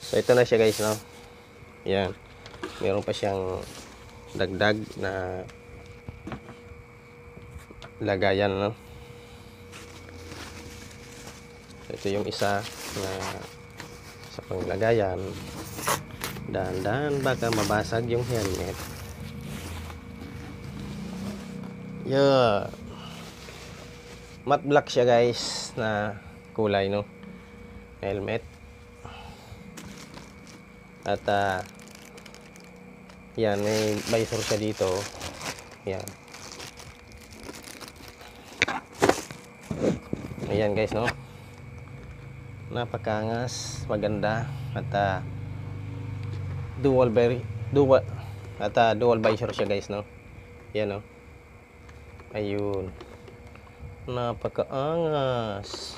So ito na siya guys, no. Yan. Meron pa siyang dagdag na lagayan, no. So, ito yung isa na sa panglagayan. Dahan-dahan baka mabasag yung helmet. Yeah. Matte black siya guys na kulay, no. Helmet. At yan, may visor siya dito. Yan. Ayan guys, no. Napakangas, maganda. At dual visor siya guys, no. Yan, no. Ayun. Napakaangas.